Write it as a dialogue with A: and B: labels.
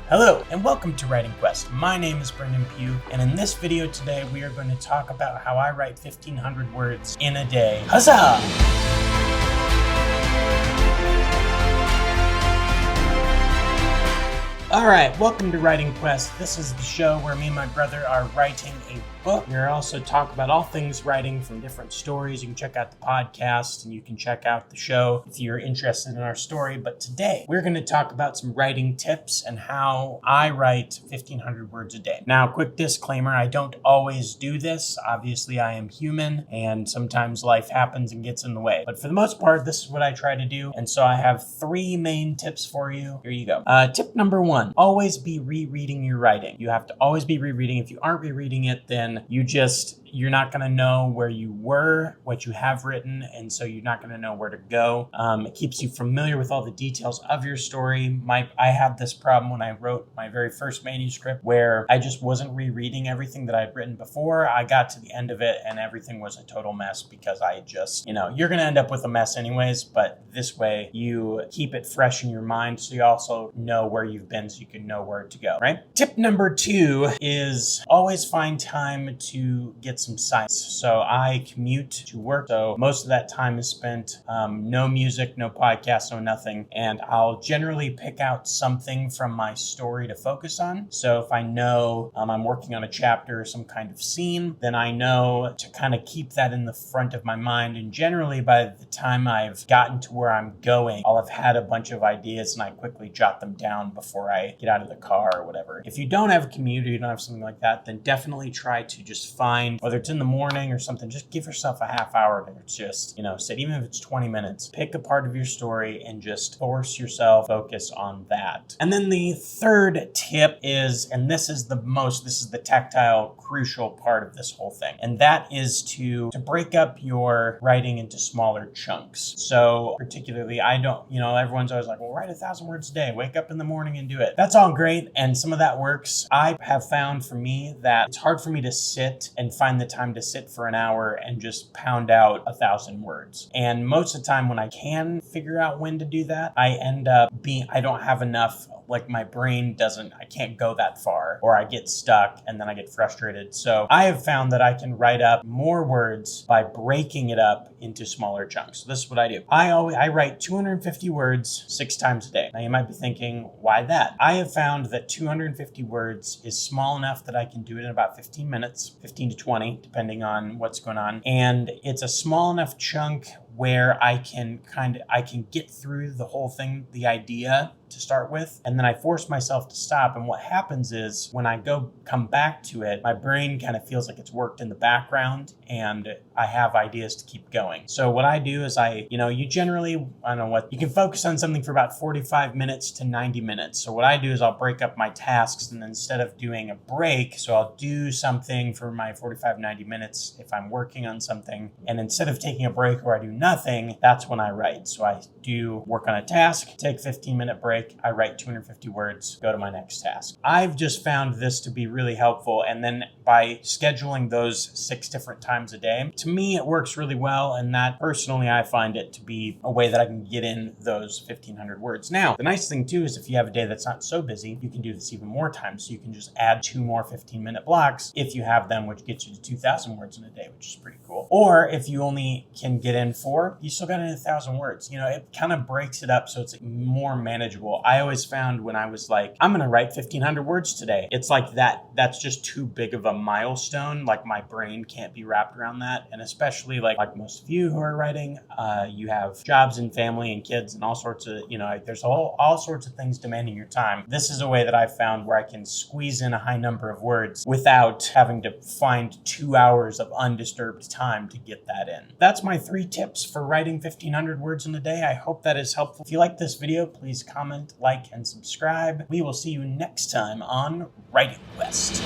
A: Hello, and welcome to Writing Quest. My name is Brendan Pugh, and in this video today, we are going to talk about how I write 1,500 words in a day. Huzzah! Alright, welcome to Writing Quest. This is the show where me and my brother are writing a book. We also talk about all things writing from different stories. You can check out the podcast and you can check out the show if you're interested in our story. But today, we're going to talk about some writing tips and how I write 1,500 words a day. Now, quick disclaimer, I don't always do this. Obviously, I am human and sometimes life happens and gets in the way. But for the most part, this is what I try to do. And so I have 3 main tips for you. Here you go. Tip number 1. Always be rereading your writing. You have to always be rereading. If you aren't rereading it, then you're not going to know where you were, what you have written, and so you're not going to know where to go. It keeps you familiar with all the details of your story. I had this problem when I wrote my very first manuscript where I just wasn't rereading everything that I'd written before. I got to the end of it and everything was a total mess because I just, you're going to end up with a mess anyways, but this way you keep it fresh in your mind so you also know where you've been so you can know where to go, right? Tip number 2 is always find time to get some science. So I commute to work, so most of that time is spent no music, no podcast, no nothing, and I'll generally pick out something from my story to focus on. So if I know I'm working on a chapter or some kind of scene, then I know to kind of keep that in the front of my mind, and generally by the time I've gotten to where I'm going, I'll have had a bunch of ideas and I quickly jot them down before I get out of the car or whatever. If you don't have a commute or you don't have something like that, then definitely try to just find, whether it's in the morning or something, just give yourself a half hour to just, sit, even if it's 20 minutes, pick a part of your story and just force yourself focus on that. And then the third tip is, and this is the tactile, crucial part of this whole thing. And that is to break up your writing into smaller chunks. So particularly, everyone's always like, well, write 1,000 words a day, wake up in the morning and do it. That's all great. And some of that works. I have found for me that it's hard for me to sit and find the time to sit for an hour and just pound out 1,000 words. And most of the time when I can figure out when to do that, I end up I don't have enough, my brain I can't go that far, or I get stuck and then I get frustrated. So I have found that I can write up more words by breaking it up into smaller chunks. So this is what I do. I write 250 words 6 times a day. Now you might be thinking, why that? I have found that 250 words is small enough that I can do it in about 15 minutes, 15 to 20, depending on what's going on. And it's a small enough chunk where I can get through the whole thing, the idea to start with, and then I force myself to stop. And what happens is when I come back to it, my brain kind of feels like it's worked in the background and I have ideas to keep going. So what I do is you can focus on something for about 45 minutes to 90 minutes. So what I do is I'll break up my tasks, and instead of doing a break, so I'll do something for my 45, 90 minutes if I'm working on something, and instead of taking a break where I do nothing, that's when I write. So I do work on a task, take a 15-minute break, I write 250 words, go to my next task. I've just found this to be really helpful. And then by scheduling those 6 different times a day, to me, it works really well. And that personally, I find it to be a way that I can get in those 1,500 words. Now, the nice thing too is if you have a day that's not so busy, you can do this even more times. So you can just add 2 more 15-minute blocks if you have them, which gets you to 2,000 words in a day, which is pretty cool. Or if you only can get in 4, you still got in 1,000 words. It kind of breaks it up so it's more manageable. I always found when I was like, I'm going to write 1,500 words today, it's like that's just too big of a milestone. Like my brain can't be wrapped around that. And especially like most of you who are writing, you have jobs and family and kids and all sorts of, there's all sorts of things demanding your time. This is a way that I found where I can squeeze in a high number of words without having to find 2 hours of undisturbed time to get that in. That's my 3 tips for writing 1,500 words in a day. I hope that is helpful. If you like this video, please comment, like, and subscribe. We will see you next time on Writing Quest.